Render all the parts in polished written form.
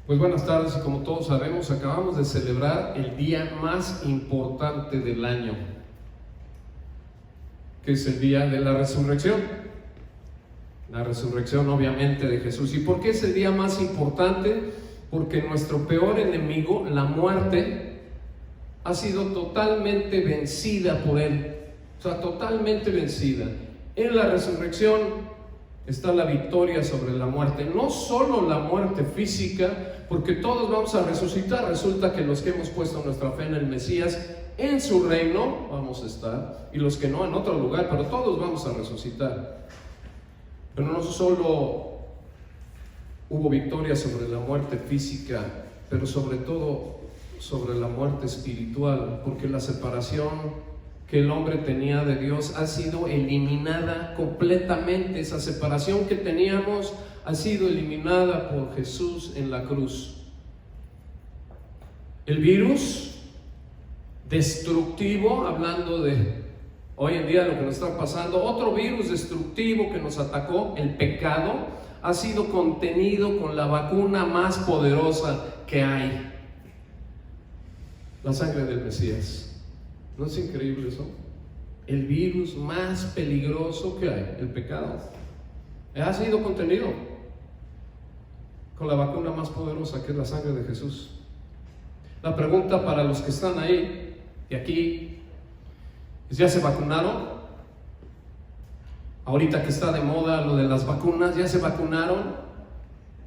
Pues buenas tardes, y como todos sabemos, acabamos de celebrar el día más importante del año, que es el día de la resurrección. La resurrección, obviamente, de Jesús. ¿Y por qué es el día más importante? Porque nuestro peor enemigo, la muerte, ha sido totalmente vencida por Él. O sea, totalmente vencida. En la resurrección está la victoria sobre la muerte. No solo la muerte física, porque todos vamos a resucitar. Resulta que los que hemos puesto nuestra fe en el Mesías, en su reino vamos a estar, y los que no, en otro lugar, pero todos vamos a resucitar. Pero no solo hubo victoria sobre la muerte física, pero sobre todo sobre la muerte espiritual, porque la separación que el hombre tenía de Dios ha sido eliminada completamente. Esa separación que teníamos ha sido eliminada por Jesús en la cruz. El virus destructivo, hablando de hoy en día lo que nos está pasando, otro virus destructivo que nos atacó, el pecado, ha sido contenido con la vacuna más poderosa que hay: la sangre del Mesías. ¿No es increíble eso? El virus más peligroso que hay, el pecado, ha sido contenido con la vacuna más poderosa, que es la sangre de Jesús. La pregunta para los que están ahí y aquí es: ¿ya se vacunaron? Ahorita que está de moda lo de las vacunas, ¿ya se vacunaron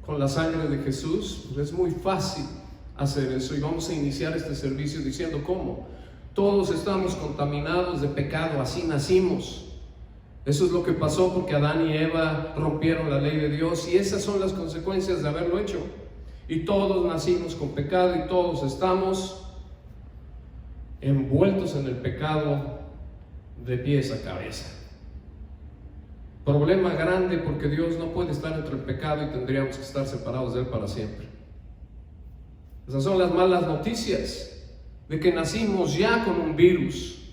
con la sangre de Jesús? Pues es muy fácil hacer eso, y vamos a iniciar este servicio diciendo cómo. Todos estamos contaminados de pecado, así nacimos. Eso es lo que pasó porque Adán y Eva rompieron la ley de Dios, y esas son las consecuencias de haberlo hecho. Y todos nacimos con pecado, y todos estamos envueltos en el pecado de pies a cabeza. Problema grande, porque Dios no puede estar entre el pecado y tendríamos que estar separados de Él para siempre. Esas son las malas noticias, de que nacimos ya con un virus.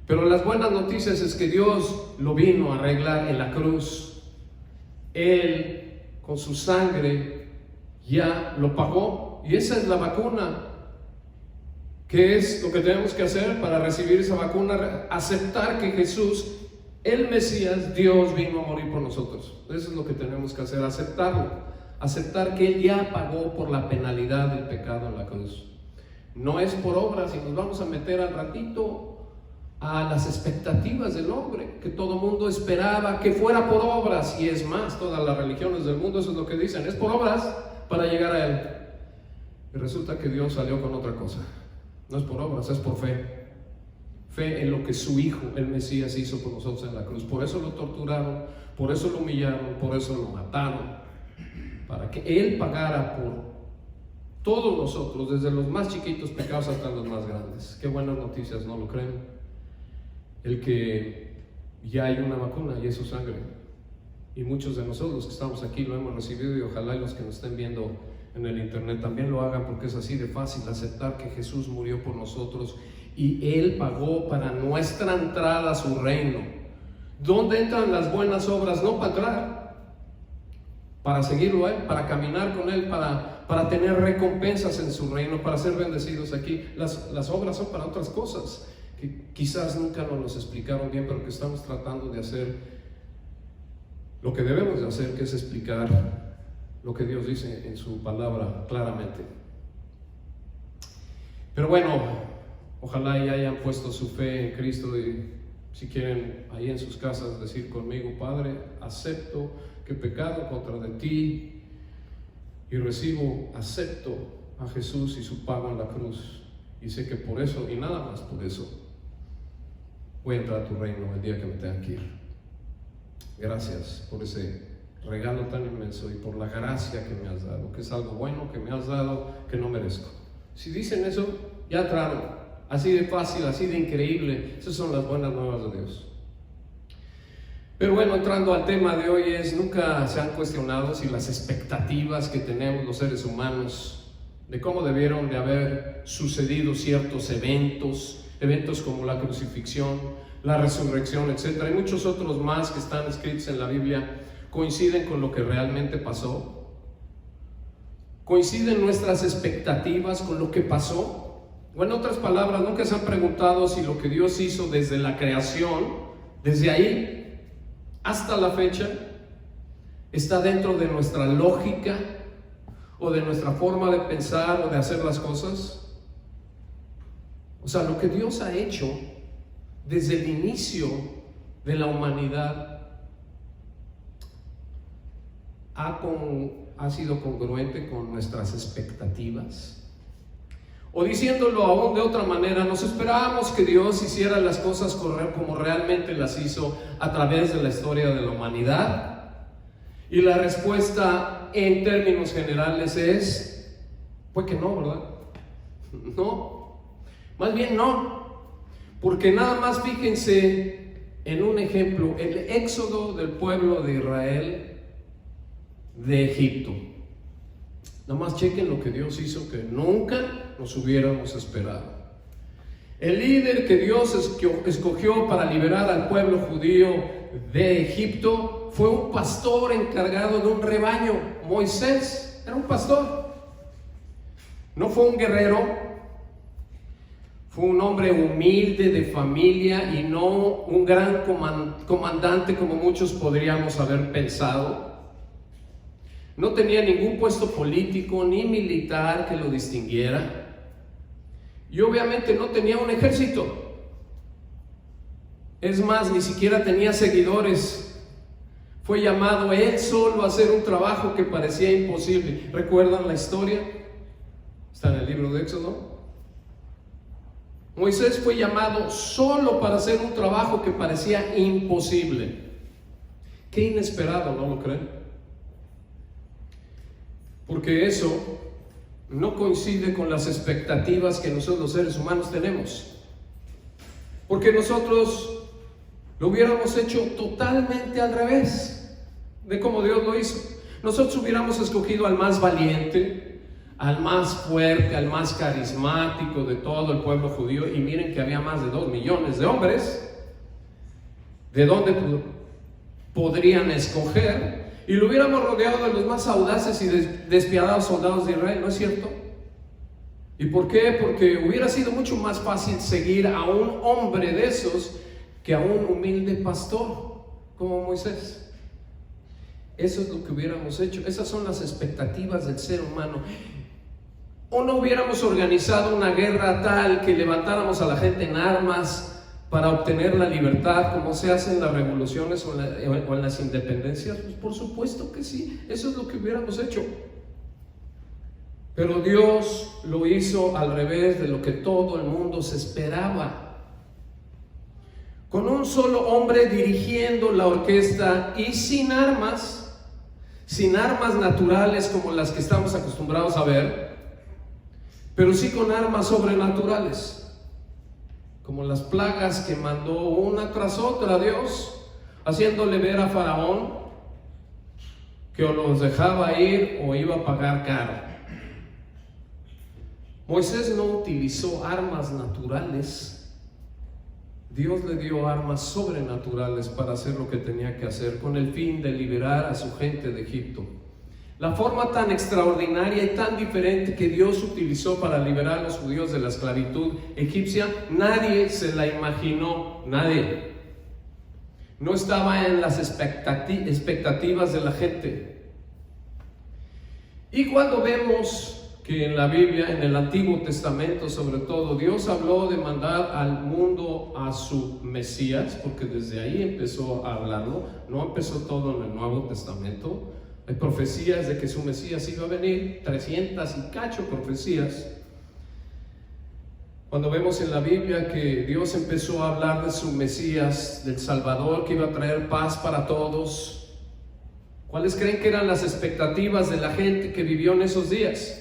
Pero las buenas noticias es que Dios lo vino a arreglar en la cruz. Él, con su sangre, ya lo pagó, y esa es la vacuna. ¿Qué es lo que tenemos que hacer para recibir esa vacuna? Aceptar que Jesús, el Mesías, Dios, vino a morir por nosotros. Eso es lo que tenemos que hacer, aceptarlo. Aceptar que Él ya pagó por la penalidad del pecado en la cruz. No es por obras, y nos vamos a meter al ratito a las expectativas del hombre, que todo mundo esperaba que fuera por obras, y es más, todas las religiones del mundo eso es lo que dicen: es por obras para llegar a Él. Y resulta que Dios salió con otra cosa. No es por obras, es por fe. Fe en lo que su Hijo, el Mesías, hizo por nosotros en la cruz. Por eso lo torturaron, por eso lo humillaron, por eso lo mataron, para que Él pagara por todos nosotros, desde los más chiquitos pecados hasta los más grandes. Qué buenas noticias, ¿no lo creen? El que ya hay una vacuna y es su sangre, y muchos de nosotros los que estamos aquí lo hemos recibido, y ojalá los que nos estén viendo en el internet también lo hagan, porque es así de fácil aceptar que Jesús murió por nosotros y Él pagó para nuestra entrada a su reino. ¿Dónde entran las buenas obras? No para entrar, para seguirlo a Él, para caminar con Él, para tener recompensas en su reino, para ser bendecidos aquí. Las obras son para otras cosas que quizás nunca nos los explicaron bien, pero que estamos tratando de hacer lo que debemos de hacer, que es explicar lo que Dios dice en su palabra claramente. Pero bueno, ojalá ya hayan puesto su fe en Cristo, y si quieren ahí en sus casas decir conmigo: Padre, acepto que he pecado contra de ti, y acepto a Jesús y su pago en la cruz, y sé que por eso, y nada más por eso, voy a entrar a tu reino el día que me tenga que ir. Gracias por ese regalo tan inmenso, y por la gracia que me has dado, que es algo bueno que me has dado que no merezco. Si dicen eso, ya entraron. Así de fácil, así de increíble. Esas son las buenas nuevas de Dios. Pero bueno, entrando al tema de hoy, nunca se han cuestionado si las expectativas que tenemos los seres humanos de cómo debieron de haber sucedido ciertos eventos como la crucifixión, la resurrección, etc., y muchos otros más que están escritos en la Biblia, coinciden con lo que realmente pasó. ¿Coinciden nuestras expectativas con lo que pasó? O en otras palabras, ¿nunca se han preguntado si lo que Dios hizo desde la creación, desde ahí hasta la fecha, está dentro de nuestra lógica o de nuestra forma de pensar o de hacer las cosas? O sea, lo que Dios ha hecho desde el inicio de la humanidad ha sido congruente con nuestras expectativas. O diciéndolo aún de otra manera, nos esperábamos que Dios hiciera las cosas como realmente las hizo a través de la historia de la humanidad. Y la respuesta en términos generales es, pues que no, ¿verdad? No, más bien no, porque nada más fíjense en un ejemplo, el éxodo del pueblo de Israel de Egipto. Nada más chequen lo que Dios hizo que nunca nos hubiéramos esperado. El líder que Dios escogió para liberar al pueblo judío de Egipto fue un pastor encargado de un rebaño. Moisés era un pastor, no fue un guerrero, fue un hombre humilde de familia y no un gran comandante como muchos podríamos haber pensado. No tenía ningún puesto político ni militar que lo distinguiera. Y obviamente no tenía un ejército. Es más, ni siquiera tenía seguidores. Fue llamado él solo a hacer un trabajo que parecía imposible. ¿Recuerdan la historia? Está en el libro de Éxodo. Moisés fue llamado solo para hacer un trabajo que parecía imposible. Qué inesperado, ¿no lo creen? Porque eso no coincide con las expectativas que nosotros los seres humanos tenemos. Porque nosotros lo hubiéramos hecho totalmente al revés de como Dios lo hizo. Nosotros hubiéramos escogido al más valiente, al más fuerte, al más carismático de todo el pueblo judío. Y miren que había más de 2 millones de hombres. ¿De dónde podrían escoger? Y lo hubiéramos rodeado de los más audaces y despiadados soldados de Israel, ¿no es cierto? ¿Y por qué? Porque hubiera sido mucho más fácil seguir a un hombre de esos que a un humilde pastor como Moisés. Eso es lo que hubiéramos hecho. Esas son las expectativas del ser humano. O no hubiéramos organizado una guerra tal que levantáramos a la gente en armas para obtener la libertad, como se hace en las revoluciones o en las independencias. Pues por supuesto que sí, eso es lo que hubiéramos hecho. Pero Dios lo hizo al revés de lo que todo el mundo se esperaba. Con un solo hombre dirigiendo la orquesta y sin armas naturales como las que estamos acostumbrados a ver, pero sí con armas sobrenaturales, como las plagas que mandó una tras otra Dios, haciéndole ver a Faraón que o los dejaba ir o iba a pagar caro. Moisés no utilizó armas naturales. Dios le dio armas sobrenaturales para hacer lo que tenía que hacer con el fin de liberar a su gente de Egipto. La forma tan extraordinaria y tan diferente que Dios utilizó para liberar a los judíos de la esclavitud egipcia, nadie se la imaginó, nadie. No estaba en las expectativas de la gente. Y cuando vemos que en la Biblia, en el Antiguo Testamento sobre todo, Dios habló de mandar al mundo a su Mesías, porque desde ahí empezó a hablarlo, no empezó todo en el Nuevo Testamento. Hay profecías de que su Mesías iba a venir, 300 y cacho profecías. Cuando vemos en la Biblia que Dios empezó a hablar de su Mesías, del Salvador que iba a traer paz para todos, ¿cuáles creen que eran las expectativas de la gente que vivió en esos días?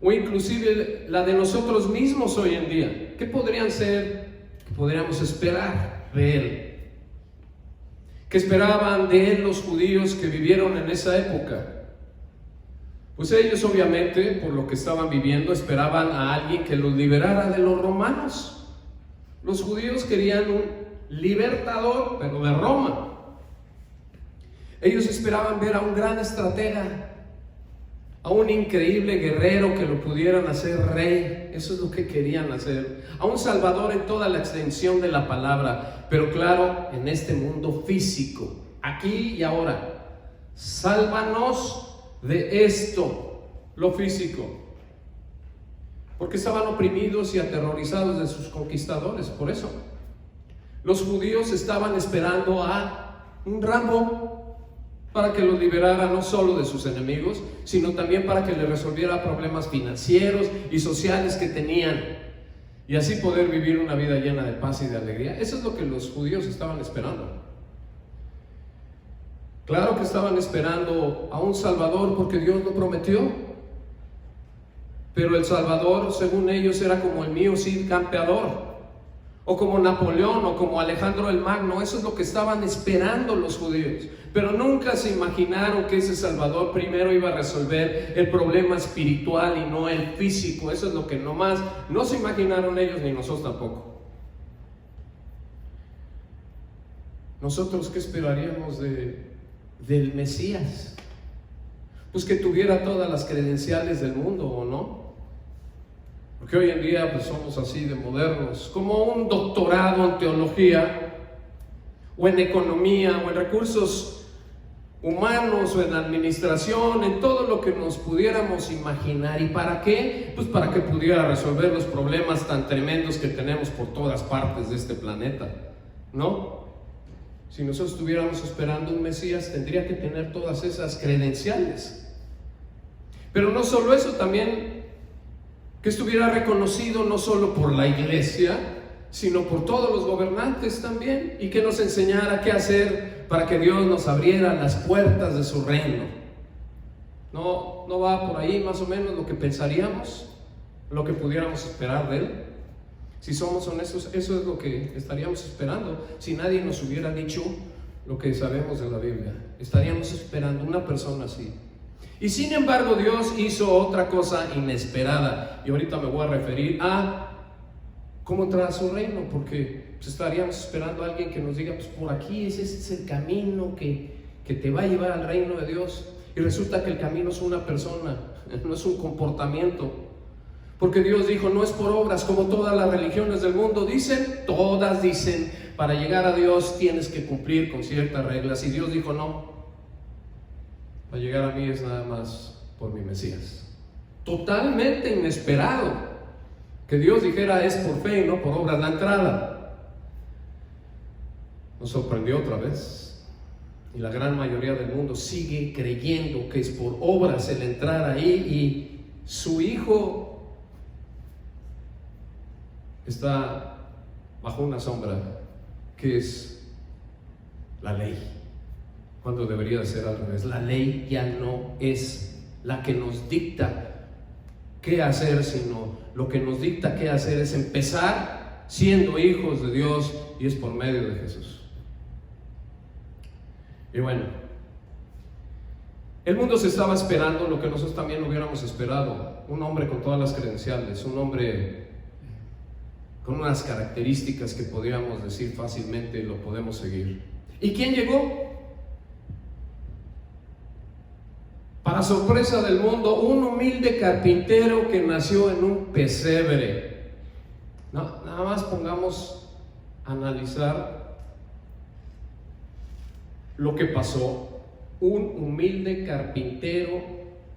O inclusive la de nosotros mismos hoy en día. ¿Qué podrían ser, qué podríamos esperar de Él? ¿Qué esperaban de Él los judíos que vivieron en esa época? Pues ellos obviamente, por lo que estaban viviendo, esperaban a alguien que los liberara de los romanos. Los judíos querían un libertador, pero de Roma. Ellos esperaban ver a un gran estratega, a un increíble guerrero que lo pudieran hacer rey. Eso es lo que querían hacer, a un salvador en toda la extensión de la palabra, pero claro, en este mundo físico, aquí y ahora. Sálvanos de esto, lo físico, porque estaban oprimidos y aterrorizados de sus conquistadores. Por eso los judíos estaban esperando a un Rambo para que los liberara no solo de sus enemigos, sino también para que les resolviera problemas financieros y sociales que tenían, y así poder vivir una vida llena de paz y de alegría. Eso es lo que los judíos estaban esperando. Claro que estaban esperando a un Salvador porque Dios lo prometió, pero el Salvador, según ellos, era como el mío Cid Campeador, o como Napoleón, o como Alejandro el Magno. Eso es lo que estaban esperando los judíos, pero nunca se imaginaron que ese Salvador primero iba a resolver el problema espiritual y no el físico. Eso es lo que nomás no se imaginaron ellos, ni nosotros tampoco. ¿Nosotros qué esperaríamos del Mesías? Pues que tuviera todas las credenciales del mundo, ¿o no? Porque hoy en día pues somos así de modernos, como un doctorado en teología, o en economía, o en recursos humanos, o en administración, en todo lo que nos pudiéramos imaginar. ¿Y para qué? Pues para que pudiera resolver los problemas tan tremendos que tenemos por todas partes de este planeta, ¿no? Si nosotros estuviéramos esperando un Mesías, tendría que tener todas esas credenciales. Pero no solo eso, también que estuviera reconocido no solo por la iglesia, sino por todos los gobernantes también, y que nos enseñara qué hacer para que Dios nos abriera las puertas de su reino. ¿No va por ahí más o menos lo que pensaríamos, lo que pudiéramos esperar de Él? Si somos honestos, eso es lo que estaríamos esperando. Si nadie nos hubiera dicho lo que sabemos de la Biblia, estaríamos esperando una persona así. Y sin embargo, Dios hizo otra cosa inesperada, y ahorita me voy a referir a cómo entrar a su reino, porque pues, estaríamos esperando a alguien que nos diga, pues por aquí ese es el camino que te va a llevar al reino de Dios. Y resulta que el camino es una persona, no es un comportamiento. Porque Dios dijo, no es por obras como todas las religiones del mundo dicen. Todas dicen, para llegar a Dios tienes que cumplir con ciertas reglas. Y Dios dijo, no, para llegar a mí es nada más por mi Mesías. Totalmente inesperado que Dios dijera, es por fe y no por obras la entrada. Nos sorprendió otra vez. Y la gran mayoría del mundo sigue creyendo que es por obras el entrar ahí, y su hijo está bajo una sombra que es la ley, cuando debería de ser al revés. La ley ya no es la que nos dicta qué hacer, sino lo que nos dicta qué hacer es empezar siendo hijos de Dios, y es por medio de Jesús. Y bueno, el mundo se estaba esperando lo que nosotros también hubiéramos esperado: un hombre con todas las credenciales, un hombre con unas características que podríamos decir fácilmente lo podemos seguir. ¿Y quién llegó? Para sorpresa del mundo, un humilde carpintero que nació en un pesebre. No, nada más pongamos a analizar lo que pasó. Un humilde carpintero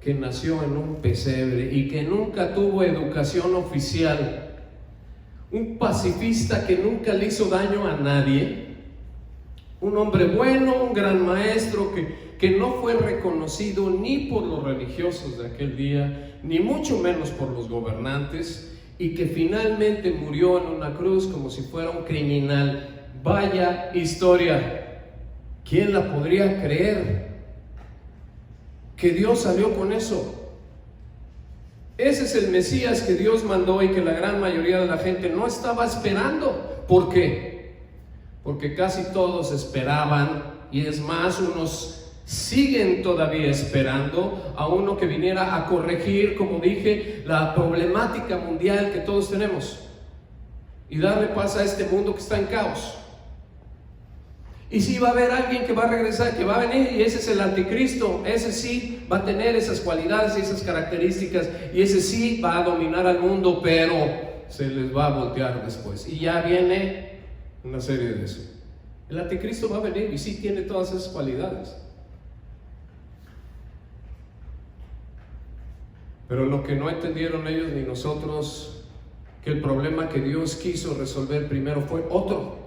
que nació en un pesebre y que nunca tuvo educación oficial. Un pacifista que nunca le hizo daño a nadie, un hombre bueno, un gran maestro que no fue reconocido ni por los religiosos de aquel día, ni mucho menos por los gobernantes, y que finalmente murió en una cruz como si fuera un criminal. Vaya historia, ¿quién la podría creer? Que Dios salió con eso. Ese es el Mesías que Dios mandó y que la gran mayoría de la gente no estaba esperando. ¿Por qué? Porque casi todos esperaban, y es más, unos siguen todavía esperando a uno que viniera a corregir, como dije, la problemática mundial que todos tenemos y darle paz a este mundo que está en caos. Y sí va a haber alguien que va a regresar, que va a venir, y ese es el anticristo. Ese sí va a tener esas cualidades y esas características, y ese sí va a dominar al mundo, pero se les va a voltear después. Y ya viene una serie de eso. El anticristo va a venir y sí tiene todas esas cualidades. Pero lo que no entendieron ellos ni nosotros, que el problema que Dios quiso resolver primero fue otro,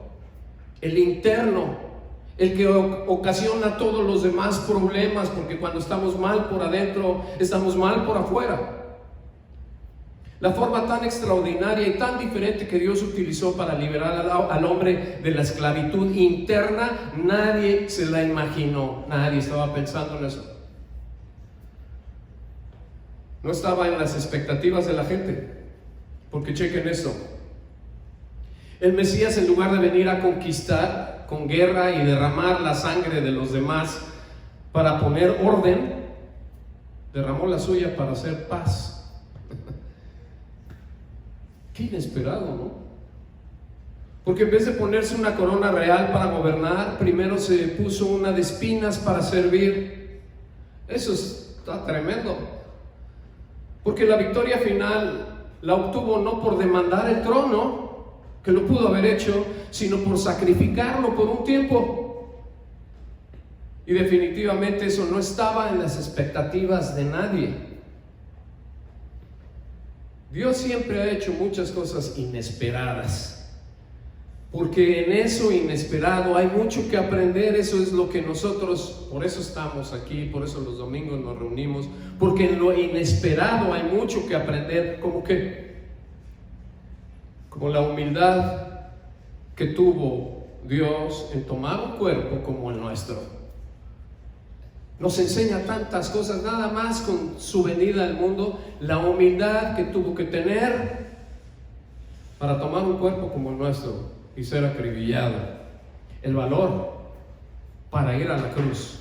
el interno, el que ocasiona todos los demás problemas, porque cuando estamos mal por adentro, estamos mal por afuera. La forma tan extraordinaria y tan diferente que Dios utilizó para liberar al hombre de la esclavitud interna, nadie se la imaginó, nadie estaba pensando en eso. No estaba en las expectativas de la gente, porque chequen esto. El Mesías, en lugar de venir a conquistar con guerra y derramar la sangre de los demás para poner orden, derramó la suya para hacer paz. Qué inesperado, ¿no? Porque en vez de ponerse una corona real para gobernar, primero se puso una de espinas para servir. Eso está tremendo. Porque la victoria final la obtuvo no por demandar el trono, que lo pudo haber hecho, sino por sacrificarlo por un tiempo. Y definitivamente eso no estaba en las expectativas de nadie. Dios siempre ha hecho muchas cosas inesperadas, porque en eso inesperado hay mucho que aprender. Eso es lo que nosotros, por eso estamos aquí, por eso los domingos nos reunimos, porque en lo inesperado hay mucho que aprender. Como la humildad que tuvo Dios en tomar un cuerpo como el nuestro. Nos enseña tantas cosas, nada más con su venida al mundo, la humildad que tuvo que tener para tomar un cuerpo como el nuestro y ser acribillado, el valor para ir a la cruz,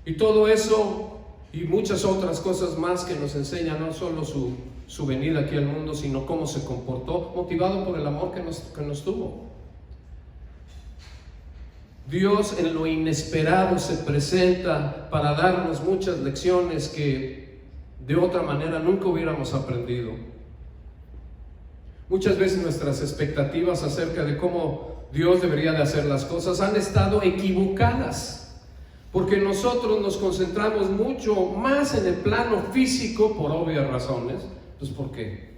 y todo eso y muchas otras cosas más que nos enseñan no solo su venida aquí al mundo, sino cómo se comportó, motivado por el amor que nos tuvo. Dios en lo inesperado se presenta para darnos muchas lecciones que de otra manera nunca hubiéramos aprendido. Muchas veces nuestras expectativas acerca de cómo Dios debería de hacer las cosas han estado equivocadas, porque nosotros nos concentramos mucho más en el plano físico por obvias razones. Pues ¿por qué?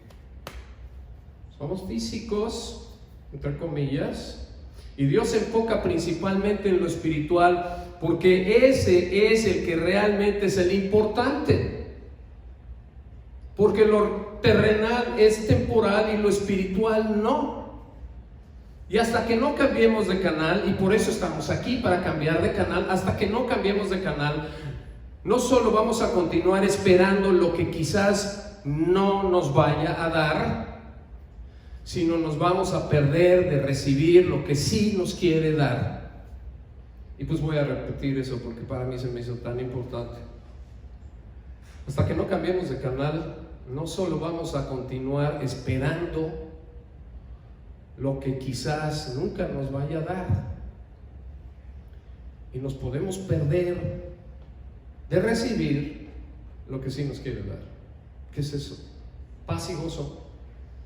Somos físicos, entre comillas, y Dios se enfoca principalmente en lo espiritual, porque ese es el que realmente es el importante. Porque lo terrenal es temporal y lo espiritual no. Y hasta que no cambiemos de canal, y por eso estamos aquí, para cambiar de canal, hasta que no cambiemos de canal, no solo vamos a continuar esperando lo que quizás no nos vaya a dar, sino nos vamos a perder de recibir lo que sí nos quiere dar. Y pues voy a repetir eso porque para mí se me hizo tan importante. Hasta que no cambiemos de canal, no solo vamos a continuar esperando lo que quizás nunca nos vaya a dar, y nos podemos perder de recibir lo que sí nos quiere dar. ¿Qué es eso? Paz y gozo.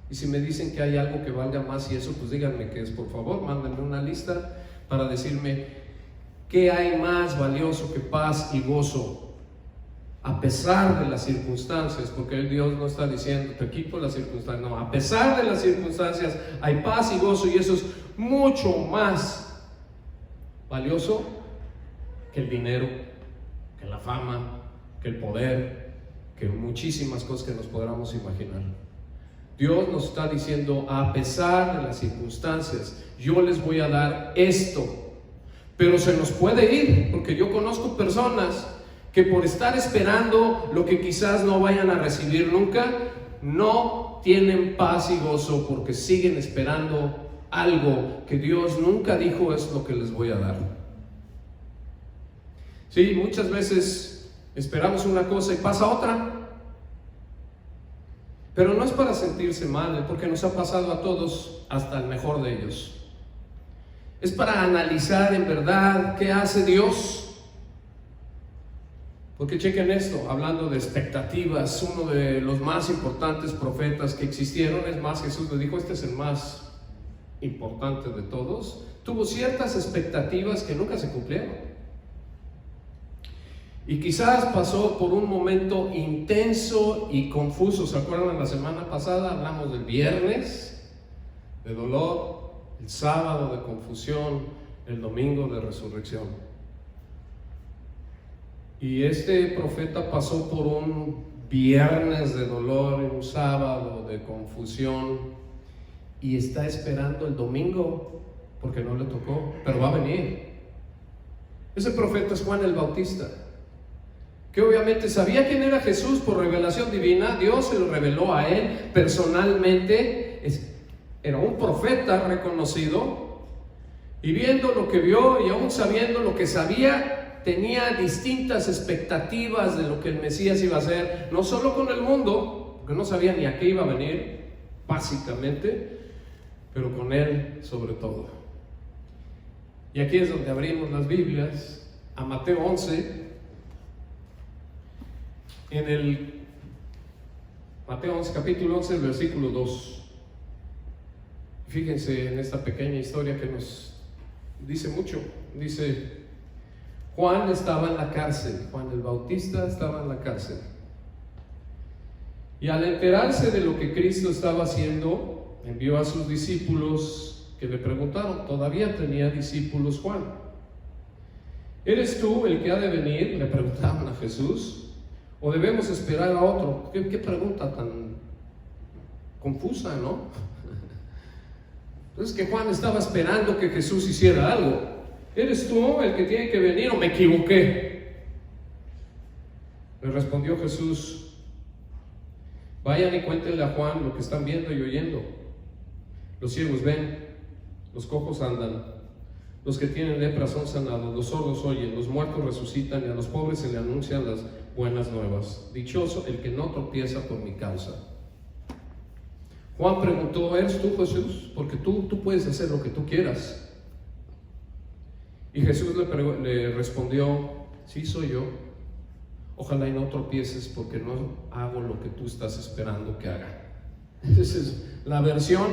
Y si me dicen que hay algo que valga más y eso, pues díganme qué es, por favor. Mándenme una lista para decirme qué hay más valioso que paz y gozo a pesar de las circunstancias, porque el Dios no está diciendo te quito las circunstancias, no, a pesar de las circunstancias hay paz y gozo, y eso es mucho más valioso que el dinero, que la fama, que el poder, que muchísimas cosas que nos podamos imaginar. Dios nos está diciendo, a pesar de las circunstancias, yo les voy a dar esto, pero se nos puede ir, porque yo conozco personas que por estar esperando lo que quizás no vayan a recibir nunca, no tienen paz y gozo, porque siguen esperando algo que Dios nunca dijo es lo que les voy a dar. Sí, muchas veces esperamos una cosa y pasa otra. Pero no es para sentirse mal, porque nos ha pasado a todos, hasta el mejor de ellos. Es para analizar en verdad qué hace Dios. Porque chequen esto, hablando de expectativas, uno de los más importantes profetas que existieron, es más, Jesús le dijo, este es el más importante de todos, tuvo ciertas expectativas que nunca se cumplieron. Y quizás pasó por un momento intenso y confuso. ¿Se acuerdan? La semana pasada hablamos del viernes de dolor, el sábado de confusión, el domingo de resurrección. Y este profeta pasó por un viernes de dolor, un sábado de confusión, y está esperando el domingo porque no le tocó, pero va a venir. Ese profeta es Juan el Bautista, que obviamente sabía quién era Jesús por revelación divina. Dios se lo reveló a él personalmente. Era un profeta reconocido, y viendo lo que vio y aún sabiendo lo que sabía, tenía distintas expectativas de lo que el Mesías iba a hacer, no solo con el mundo, porque no sabía ni a qué iba a venir, básicamente, pero con él sobre todo. Y aquí es donde abrimos las Biblias, a Mateo 11, en el Mateo 11, capítulo 11, versículo 2. Fíjense en esta pequeña historia que nos dice mucho. Dice: Juan estaba en la cárcel, Juan el Bautista estaba en la cárcel. Y al enterarse de lo que Cristo estaba haciendo, envió a sus discípulos que le preguntaron. Todavía tenía discípulos Juan. ¿Eres tú el que ha de venir?, le preguntaban a Jesús, ¿o debemos esperar a otro? ¿Qué pregunta tan confusa, ¿no? Entonces, que Juan estaba esperando que Jesús hiciera algo. ¿Eres tú el que tiene que venir o me equivoqué? Le respondió Jesús: vayan y cuéntenle a Juan lo que están viendo y oyendo. Los ciegos ven, los cojos andan, los que tienen lepra son sanados, los sordos oyen, los muertos resucitan, y a los pobres se le anuncian las buenas nuevas. Dichoso el que no tropieza por mi causa. Juan preguntó: ¿eres tú, Jesús? Porque tú puedes hacer lo que tú quieras. Y Jesús le respondió: sí, soy yo. Ojalá y no tropieces, porque no hago lo que tú estás esperando que haga. Esa es la versión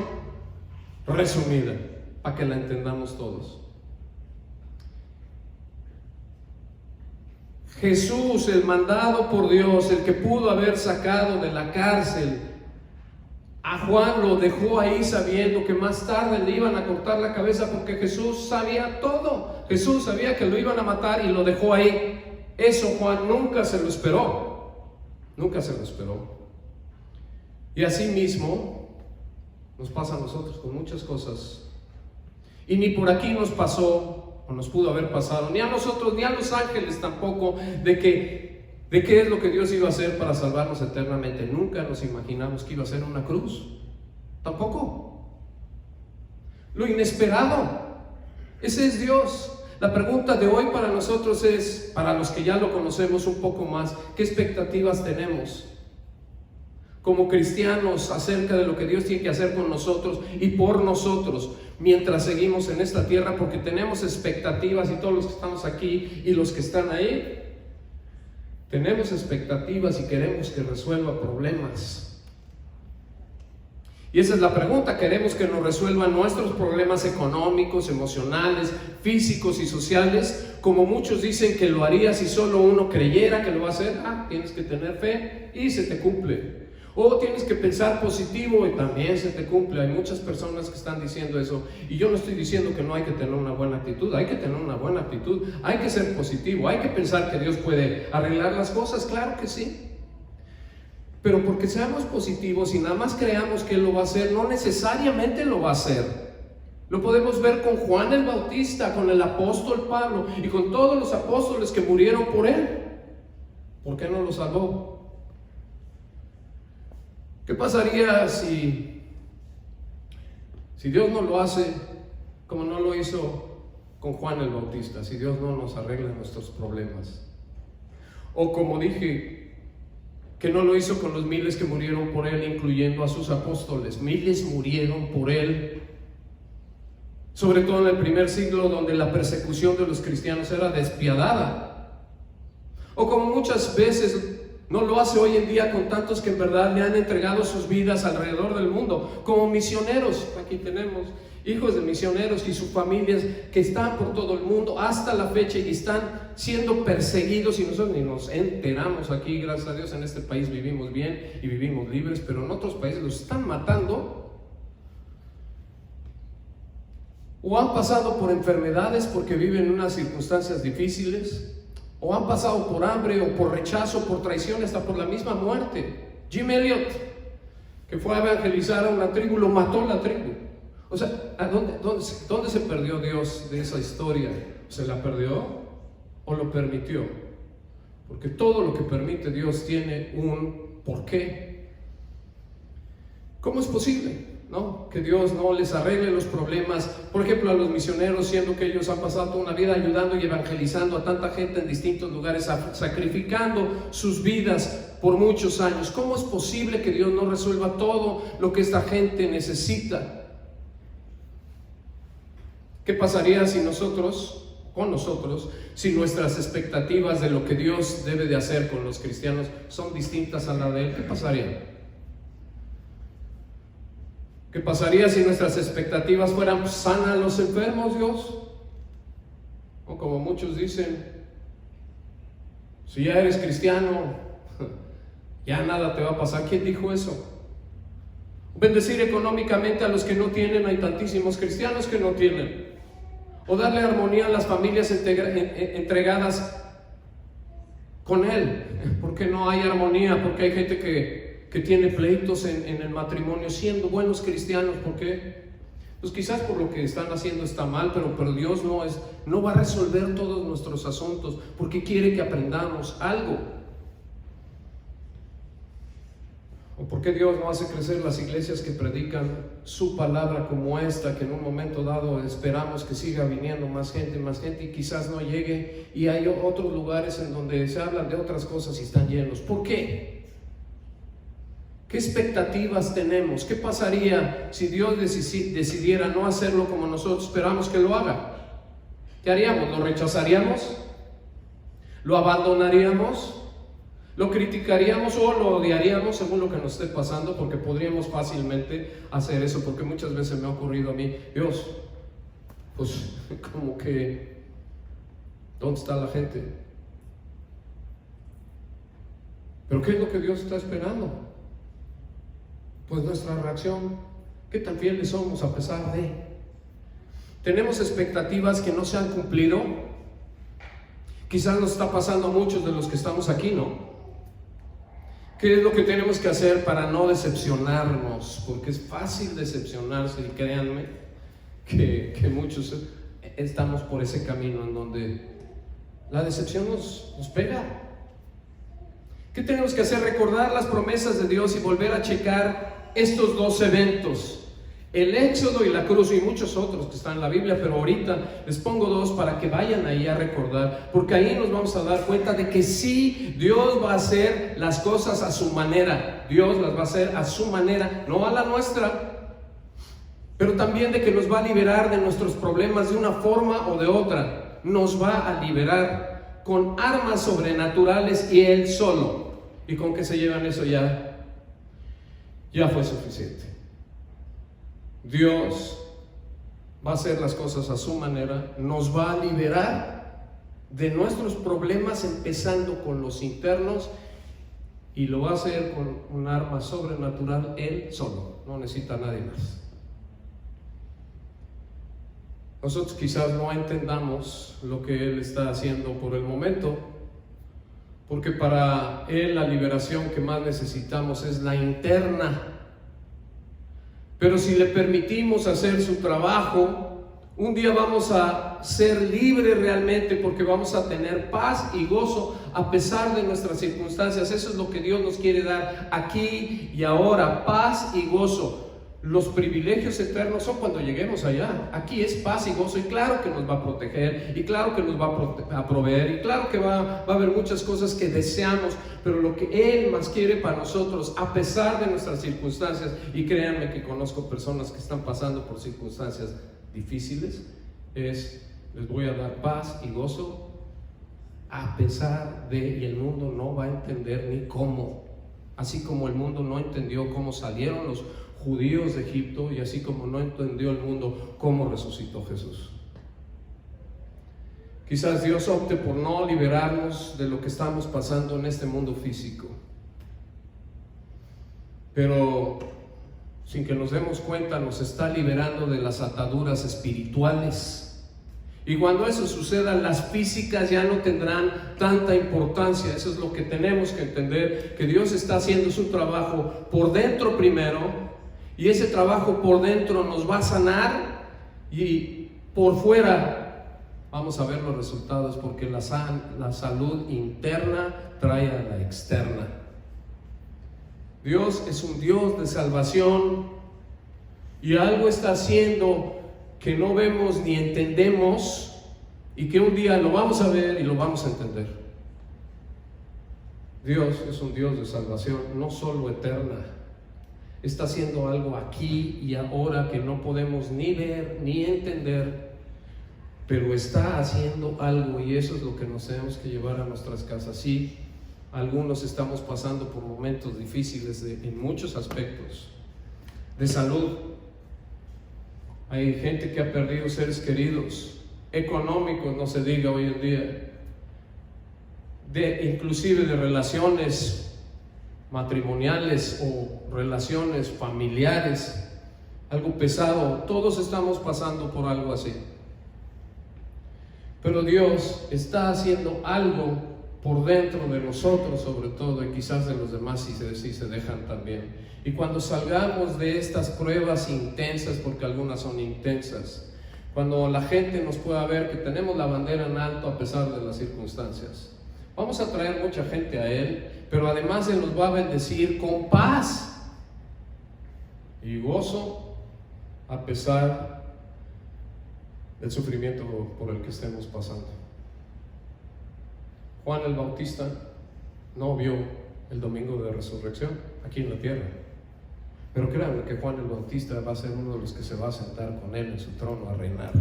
resumida, para que la entendamos todos. Jesús, el mandado por Dios, el que pudo haber sacado de la cárcel a Juan, lo dejó ahí sabiendo que más tarde le iban a cortar la cabeza, porque Jesús sabía todo. Jesús sabía que lo iban a matar y lo dejó ahí. Eso Juan nunca se lo esperó. Nunca se lo esperó. Y así mismo nos pasa a nosotros con muchas cosas. Y ni por aquí nos pasó, o nos pudo haber pasado, ni a nosotros, ni a los ángeles tampoco, de qué es lo que Dios iba a hacer para salvarnos eternamente. Nunca nos imaginamos que iba a ser una cruz. Tampoco. Lo inesperado. Ese es Dios. La pregunta de hoy para nosotros es, para los que ya lo conocemos un poco más, ¿qué expectativas tenemos como cristianos acerca de lo que Dios tiene que hacer con nosotros y por nosotros mientras seguimos en esta tierra? Porque tenemos expectativas, y todos los que estamos aquí y los que están ahí, tenemos expectativas y queremos que resuelva problemas. Y esa es la pregunta: ¿queremos que nos resuelvan nuestros problemas económicos, emocionales, físicos y sociales? Como muchos dicen que lo haría si solo uno creyera que lo va a hacer. Tienes que tener fe y se te cumple. O tienes que pensar positivo y también se te cumple. Hay muchas personas que están diciendo eso, y yo no estoy diciendo que no hay que tener una buena actitud. Hay que tener una buena actitud, hay que ser positivo, hay que pensar que Dios puede arreglar las cosas, claro que sí. Pero porque seamos positivos y nada más creamos que Él lo va a hacer, no necesariamente lo va a hacer. Lo podemos ver con Juan el Bautista, con el apóstol Pablo y con todos los apóstoles que murieron por Él. ¿Por qué no lo salvó? ¿Qué pasaría si Dios no lo hace como no lo hizo con Juan el Bautista? Si Dios no nos arregla nuestros problemas. O como dije, que no lo hizo con los miles que murieron por Él, incluyendo a sus apóstoles. Miles murieron por Él. sobre todo en el primer siglo, donde la persecución de los cristianos era despiadada. O como muchas veces no lo hace hoy en día con tantos que en verdad le han entregado sus vidas alrededor del mundo, como misioneros. Aquí tenemos hijos de misioneros y sus familias que están por todo el mundo hasta la fecha y están siendo perseguidos, y nosotros ni nos enteramos. Aquí, gracias a Dios, en este país vivimos bien y vivimos libres, pero en otros países los están matando. O han pasado por enfermedades porque viven en unas circunstancias difíciles, o han pasado por hambre, o por rechazo, por traición, hasta por la misma muerte. Jim Elliot, que fue a evangelizar a una tribu, lo mató la tribu. O sea, ¿dónde se perdió Dios de esa historia? ¿Se la perdió o lo permitió? Porque todo lo que permite Dios tiene un porqué. ¿Cómo es posible, no, que Dios no les arregle los problemas? Por ejemplo, a los misioneros, siendo que ellos han pasado toda una vida ayudando y evangelizando a tanta gente en distintos lugares, sacrificando sus vidas por muchos años. ¿Cómo es posible que Dios no resuelva todo lo que esta gente necesita? ¿Qué pasaría si con nosotros, si nuestras expectativas de lo que Dios debe de hacer con los cristianos son distintas a la de Él? ¿Qué pasaría? ¿Qué pasaría si nuestras expectativas fueran: sana a los enfermos, Dios? O como muchos dicen, si ya eres cristiano, ya nada te va a pasar. ¿Quién dijo eso? Bendecir económicamente a los que no tienen, hay tantísimos cristianos que no tienen. O darle armonía a las familias entregadas con Él. ¿Por qué no hay armonía? Porque hay gente que tiene pleitos en el matrimonio siendo buenos cristianos. ¿Por qué? Pues quizás por lo que están haciendo está mal, pero Dios no va a resolver todos nuestros asuntos, porque quiere que aprendamos algo. ¿O por qué Dios no hace crecer las iglesias que predican su palabra como esta, que en un momento dado esperamos que siga viniendo más gente y quizás no llegue, y hay otros lugares en donde se hablan de otras cosas y están llenos? ¿Por qué? ¿Qué expectativas tenemos? ¿Qué pasaría si Dios decidiera no hacerlo como nosotros esperamos que lo haga? ¿Qué haríamos? ¿Lo rechazaríamos? ¿Lo abandonaríamos? ¿Lo criticaríamos o lo odiaríamos según lo que nos esté pasando? Porque podríamos fácilmente hacer eso, porque muchas veces me ha ocurrido a mí: Dios, pues como que, ¿dónde está la gente? ¿Pero qué es lo que Dios está esperando? Pues nuestra reacción. ¿Qué tan fieles somos a pesar de? ¿Tenemos expectativas que no se han cumplido? Quizás nos está pasando a muchos de los que estamos aquí, ¿no? ¿Qué es lo que tenemos que hacer para no decepcionarnos? Porque es fácil decepcionarse, y créanme que muchos estamos por ese camino en donde la decepción nos pega. ¿Qué tenemos que hacer? Recordar las promesas de Dios y volver a checar estos dos eventos: el Éxodo y la cruz, y muchos otros que están en la Biblia, pero ahorita les pongo dos para que vayan ahí a recordar, porque ahí nos vamos a dar cuenta de que sí, Dios va a hacer las cosas a su manera. Dios las va a hacer a su manera, no a la nuestra, pero también de que nos va a liberar de nuestros problemas de una forma o de otra. Nos va a liberar con armas sobrenaturales y Él solo. Y con que se llevan eso ya fue suficiente. Dios va a hacer las cosas a su manera, nos va a liberar de nuestros problemas, empezando con los internos, y lo va a hacer con un arma sobrenatural Él solo, no necesita a nadie más. Nosotros quizás no entendamos lo que Él está haciendo por el momento, porque para Él la liberación que más necesitamos es la interna. Pero si le permitimos hacer su trabajo, un día vamos a ser libres realmente, porque vamos a tener paz y gozo a pesar de nuestras circunstancias. Eso es lo que Dios nos quiere dar aquí y ahora: paz y gozo. Los privilegios eternos son cuando lleguemos allá. Aquí es paz y gozo, y claro que nos va a proteger, y claro que nos va a proveer, y claro que va a haber muchas cosas que deseamos, pero lo que Él más quiere para nosotros, a pesar de nuestras circunstancias, y créanme que conozco personas que están pasando por circunstancias difíciles, es: les voy a dar paz y gozo a pesar de, y el mundo no va a entender ni cómo. Así como el mundo no entendió cómo salieron los judíos de Egipto, y así como no entendió el mundo cómo resucitó Jesús. Quizás Dios opte por no liberarnos de lo que estamos pasando en este mundo físico, pero sin que nos demos cuenta nos está liberando de las ataduras espirituales. Y cuando eso suceda, las físicas ya no tendrán tanta importancia. Eso es lo que tenemos que entender, que Dios está haciendo su trabajo por dentro primero, y ese trabajo por dentro nos va a sanar, y por fuera vamos a ver los resultados, porque la salud interna trae a la externa. Dios es un Dios de salvación, y algo está haciendo que no vemos ni entendemos, y que un día lo vamos a ver y lo vamos a entender. Dios es un Dios de salvación, no solo eterna. Está haciendo algo aquí y ahora que no podemos ni ver ni entender, pero está haciendo algo, y eso es lo que nos tenemos que llevar a nuestras casas. Sí, algunos estamos pasando por momentos difíciles en muchos aspectos de salud. Hay gente que ha perdido seres queridos, económicos, no se diga hoy en día, inclusive de relaciones matrimoniales o relaciones familiares, algo pesado. Todos estamos pasando por algo así, pero Dios está haciendo algo por dentro de nosotros, sobre todo, y quizás de los demás si se dejan también. Y cuando salgamos de estas pruebas intensas, porque algunas son intensas, cuando la gente nos pueda ver que tenemos la bandera en alto a pesar de las circunstancias, vamos a traer mucha gente a Él, pero además Él nos va a bendecir con paz y gozo a pesar del sufrimiento por el que estemos pasando. Juan el Bautista no vio el domingo de resurrección aquí en la tierra, pero créanme que Juan el Bautista va a ser uno de los que se va a sentar con Él en su trono a reinar,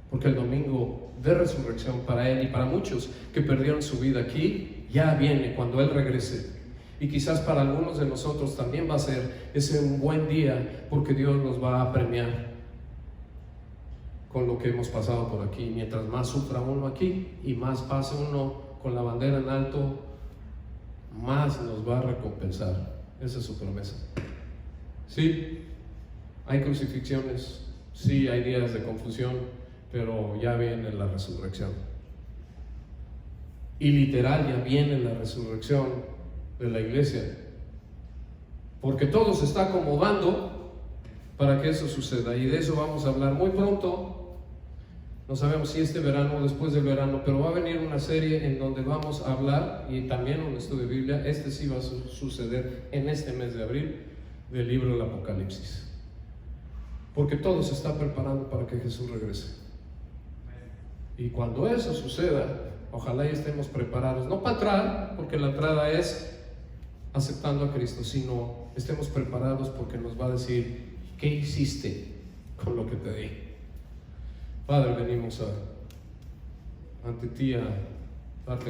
porque el domingo de resurrección para Él y para muchos que perdieron su vida aquí ya viene cuando Él regrese. Y quizás para algunos de nosotros también va a ser ese un buen día, porque Dios nos va a premiar con lo que hemos pasado por aquí. Mientras más sufra uno aquí y más pase uno con la bandera en alto, más nos va a recompensar. Esa es su promesa. Sí, hay crucifixiones, sí, hay días de confusión, pero ya viene la resurrección. Y literal, ya viene la resurrección de la iglesia, porque todo se está acomodando para que eso suceda, y de eso vamos a hablar muy pronto. No sabemos si este verano o después del verano, pero va a venir una serie en donde vamos a hablar, y también un estudio de Biblia. Este sí va a suceder en este mes de abril, del libro del Apocalipsis, porque todo se está preparando para que Jesús regrese. Y cuando eso suceda, ojalá ya estemos preparados, no para entrar, porque la entrada es aceptando a Cristo, sino estemos preparados porque nos va a decir: ¿qué hiciste con lo que te di? Padre, venimos ante ti a darte gracias.